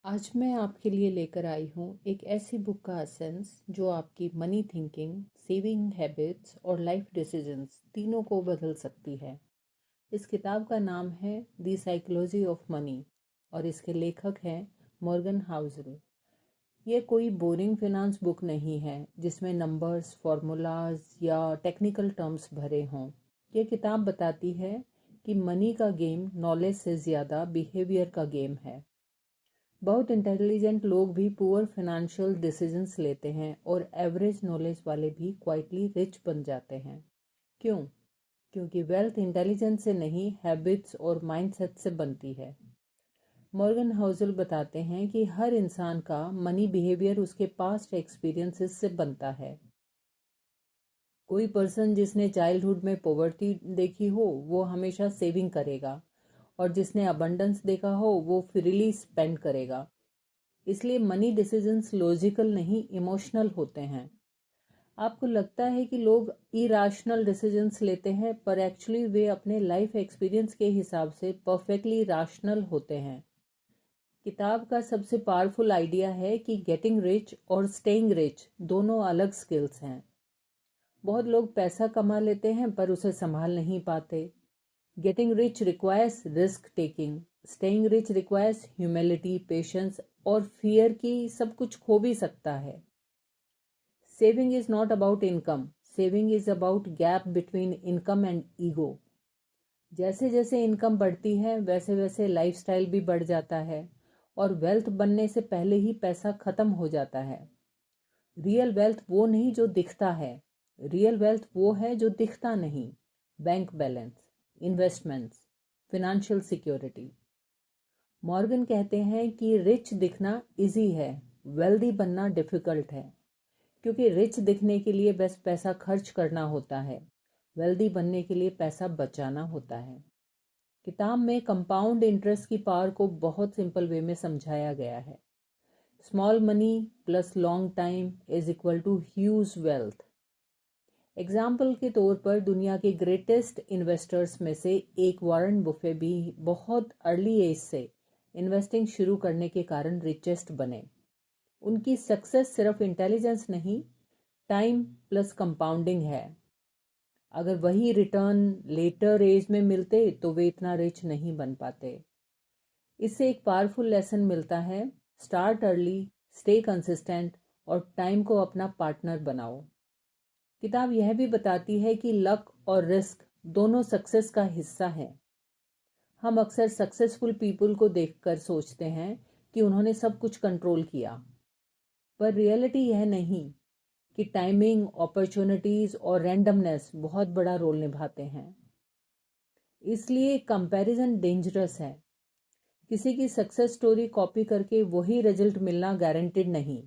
आज मैं आपके लिए लेकर आई हूँ एक ऐसी बुक का एसेंस जो आपकी मनी थिंकिंग, सेविंग हैबिट्स और लाइफ डिसीजंस तीनों को बदल सकती है। इस किताब का नाम है द साइकोलॉजी ऑफ मनी और इसके लेखक हैं मॉर्गन हाउसल। ये कोई बोरिंग फिनांस बुक नहीं है जिसमें नंबर्स, फॉर्मूलाज या टेक्निकल टर्म्स भरे हों। ये किताब बताती है कि मनी का गेम नॉलेज से ज़्यादा बिहेवियर का गेम है। बहुत इंटेलिजेंट लोग भी पुअर फाइनेंशियल डिसीजंस लेते हैं और एवरेज नॉलेज वाले भी क्वाइटली रिच बन जाते हैं। क्यों? क्योंकि वेल्थ इंटेलिजेंस से नहीं, हैबिट्स और माइंडसेट से बनती है। मॉर्गन हाउसल बताते हैं कि हर इंसान का मनी बिहेवियर उसके पास्ट एक्सपीरियंसेस से बनता है। कोई पर्सन जिसने चाइल्डहुड में पॉवर्टी देखी हो वो हमेशा सेविंग करेगा, और जिसने अबंडेंस देखा हो वो फ्रीली स्पेंड करेगा। इसलिए मनी डिसीजंस लॉजिकल नहीं, इमोशनल होते हैं। आपको लगता है कि लोग इरेशनल डिसीजंस लेते हैं, पर एक्चुअली वे अपने लाइफ एक्सपीरियंस के हिसाब से परफेक्टली रैशनल होते हैं। किताब का सबसे पावरफुल आइडिया है कि गेटिंग रिच और स्टेइंग रिच दोनों अलग स्किल्स हैं। बहुत लोग पैसा कमा लेते हैं पर उसे संभाल नहीं पाते। Getting rich requires risk taking, staying rich requires humility, patience और फियर की सब कुछ खो भी सकता है। Saving is not about income, saving is about gap between income and ego. जैसे जैसे इनकम बढ़ती है वैसे वैसे लाइफस्टाइल भी बढ़ जाता है, और वेल्थ बनने से पहले ही पैसा खत्म हो जाता है। रियल वेल्थ वो नहीं जो दिखता है, रियल वेल्थ वो है जो दिखता नहीं। Bank balance, investments, financial security. Morgan कहते हैं कि रिच दिखना इजी है, वेल्दी बनना डिफिकल्ट है। क्योंकि रिच दिखने के लिए बस पैसा खर्च करना होता है, वेल्दी बनने के लिए पैसा बचाना होता है। किताब में कंपाउंड इंटरेस्ट की पावर को बहुत सिंपल वे में समझाया गया है। Small money plus long time is equal to huge wealth. Example के तौर पर दुनिया के ग्रेटेस्ट इन्वेस्टर्स में से एक वॉरेन बुफे भी बहुत अर्ली एज से इन्वेस्टिंग शुरू करने के कारण रिचेस्ट बने। उनकी सक्सेस सिर्फ इंटेलिजेंस नहीं, टाइम प्लस कंपाउंडिंग है। अगर वही रिटर्न लेटर एज में मिलते तो वे इतना रिच नहीं बन पाते। इससे एक पावरफुल लेसन मिलता है, स्टार्ट अर्ली, स्टे कंसिस्टेंट और टाइम को अपना पार्टनर बनाओ। किताब यह भी बताती है कि लक और रिस्क दोनों सक्सेस का हिस्सा है। हम अक्सर सक्सेसफुल पीपल को देखकर सोचते हैं कि उन्होंने सब कुछ कंट्रोल किया, पर रियलिटी यह नहीं कि टाइमिंग, अपॉर्चुनिटीज और रैंडमनेस बहुत बड़ा रोल निभाते हैं। इसलिए कंपैरिजन डेंजरस है। किसी की सक्सेस स्टोरी कॉपी करके वही रिजल्ट मिलना गारंटेड नहीं।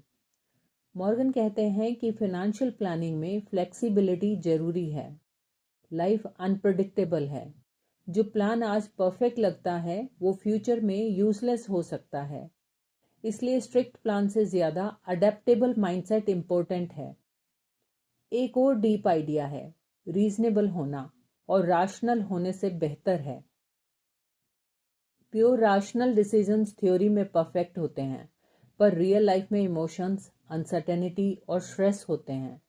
मॉर्गन कहते हैं कि फाइनेंशियल प्लानिंग में फ्लेक्सिबिलिटी जरूरी है। लाइफ अनप्रडिक्टेबल है। जो प्लान आज परफेक्ट लगता है वो फ्यूचर में यूजलेस हो सकता है। इसलिए स्ट्रिक्ट प्लान से ज़्यादा अडेप्टेबल माइंडसेट इम्पोर्टेंट है। एक और डीप आइडिया है, रीजनेबल होना और राशनल होने से बेहतर है। प्योर राशनल डिसीजंस थ्योरी में परफेक्ट होते हैं, पर रियल लाइफ में इमोशंस, अनसर्टेनिटी और स्ट्रेस होते हैं।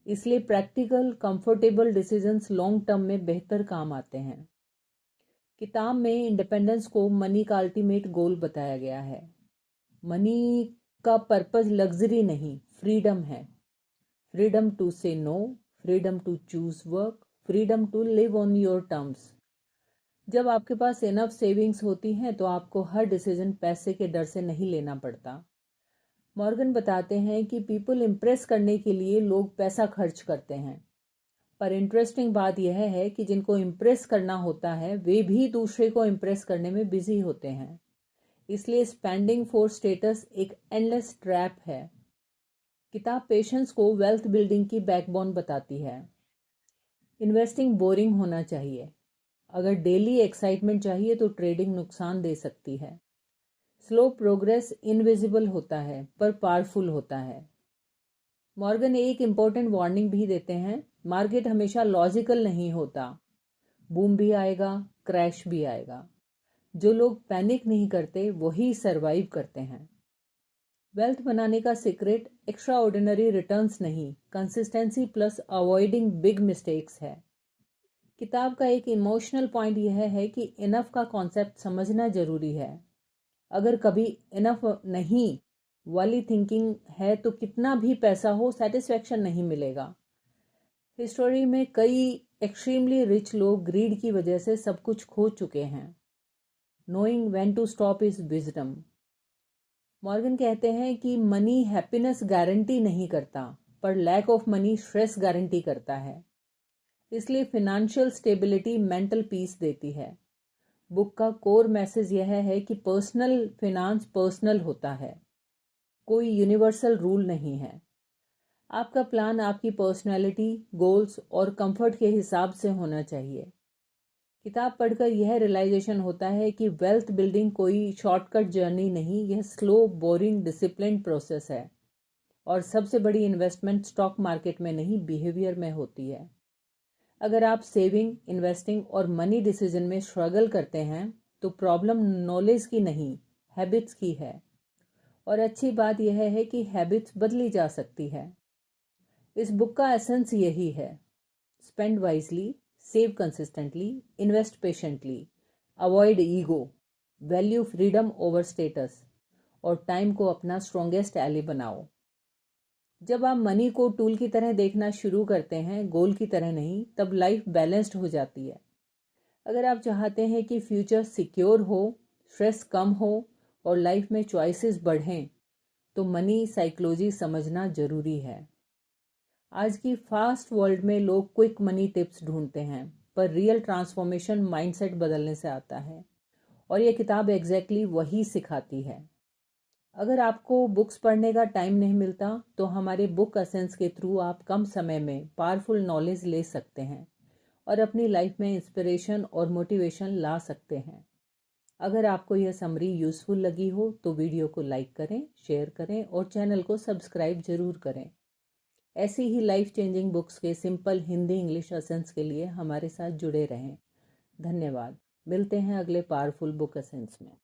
इसलिए practical, comfortable decisions long term में बेहतर काम आते हैं। किताब में इंडिपेंडेंस को मनी का अल्टीमेट गोल बताया गया है। मनी का पर्पस लग्जरी नहीं, फ्रीडम है। Freedom to say no, freedom to choose work, freedom to live on your terms. जब आपके पास इनफ सेविंग्स होती हैं तो आपको हर डिसीजन पैसे के डर से नहीं लेना पड़ता। मॉर्गन बताते हैं कि पीपल इम्प्रेस करने के लिए लोग पैसा खर्च करते हैं, पर इंटरेस्टिंग बात यह है कि जिनको इम्प्रेस करना होता है वे भी दूसरे को इम्प्रेस करने में बिजी होते हैं। इसलिए स्पेंडिंग फॉर स्टेटस एक एंडलेस ट्रैप है। किताब पेशेंस को वेल्थ बिल्डिंग की बैकबोन बताती है। इन्वेस्टिंग बोरिंग होना चाहिए। अगर डेली एक्साइटमेंट चाहिए तो ट्रेडिंग नुकसान दे सकती है। स्लो प्रोग्रेस इनविजिबल होता है पर पावरफुल होता है। मॉर्गन एक इम्पोर्टेंट वार्निंग भी देते हैं, मार्केट हमेशा लॉजिकल नहीं होता। बूम भी आएगा, क्रैश भी आएगा। जो लोग पैनिक नहीं करते वही सरवाइव करते हैं। वेल्थ बनाने का सीक्रेट एक्स्ट्रा ऑर्डिनरी रिटर्न्स नहीं, consistency plus avoiding big mistakes है। किताब का एक इमोशनल पॉइंट यह है कि इनफ का कॉन्सेप्ट समझना जरूरी है। अगर कभी इनफ नहीं वाली थिंकिंग है तो कितना भी पैसा हो सेटिस्फेक्शन नहीं मिलेगा। हिस्टोरी में कई एक्सट्रीमली रिच लोग ग्रीड की वजह से सब कुछ खो चुके हैं। Knowing when to stop is wisdom. Morgan कहते हैं कि मनी हैप्पीनेस गारंटी नहीं करता, पर lack of money stress guarantee करता है। इसलिए फिनेंशियल स्टेबिलिटी मेंटल पीस देती है। बुक का कोर मैसेज यह है कि पर्सनल फिनांस पर्सनल होता है, कोई यूनिवर्सल रूल नहीं है। आपका प्लान आपकी पर्सनैलिटी, गोल्स और कंफर्ट के हिसाब से होना चाहिए। किताब पढ़कर यह रियलाइजेशन होता है कि वेल्थ बिल्डिंग कोई शॉर्टकट जर्नी नहीं, यह स्लो, बोरिंग, डिसिप्लिन्ड प्रोसेस है। और सबसे बड़ी इन्वेस्टमेंट स्टॉक मार्केट में नहीं, बिहेवियर में होती है। अगर आप सेविंग, इन्वेस्टिंग और मनी डिसीजन में स्ट्रगल करते हैं तो प्रॉब्लम नॉलेज की नहीं, हैबिट्स की है। और अच्छी बात यह है कि हैबिट्स बदली जा सकती है। इस बुक का एसेंस यही है: spend wisely, save consistently, invest patiently, avoid ego, value freedom over status, और टाइम को अपना स्ट्रॉन्गेस्ट एली बनाओ। जब आप मनी को टूल की तरह देखना शुरू करते हैं, गोल की तरह नहीं, तब लाइफ बैलेंस्ड हो जाती है। अगर आप चाहते हैं कि फ्यूचर सिक्योर हो, स्ट्रेस कम हो और लाइफ में चॉइसेस बढ़ें, तो मनी साइकोलॉजी समझना जरूरी है। आज की फास्ट वर्ल्ड में लोग क्विक मनी टिप्स ढूंढते हैं, पर रियल ट्रांसफॉर्मेशन माइंडसेट बदलने से आता है, और यह किताब एग्जैक्टली वही सिखाती है। अगर आपको बुक्स पढ़ने का टाइम नहीं मिलता तो हमारे बुक एसेंस के थ्रू आप कम समय में पावरफुल नॉलेज ले सकते हैं और अपनी लाइफ में इंस्पिरेशन और मोटिवेशन ला सकते हैं। अगर आपको यह समरी यूज़फुल लगी हो तो वीडियो को लाइक करें, शेयर करें और चैनल को सब्सक्राइब जरूर करें। ऐसी ही लाइफ चेंजिंग बुक्स के सिंपल हिंदी इंग्लिश एसेंस के लिए हमारे साथ जुड़े रहें। धन्यवाद। मिलते हैं अगले पावरफुल बुक एसेंस में।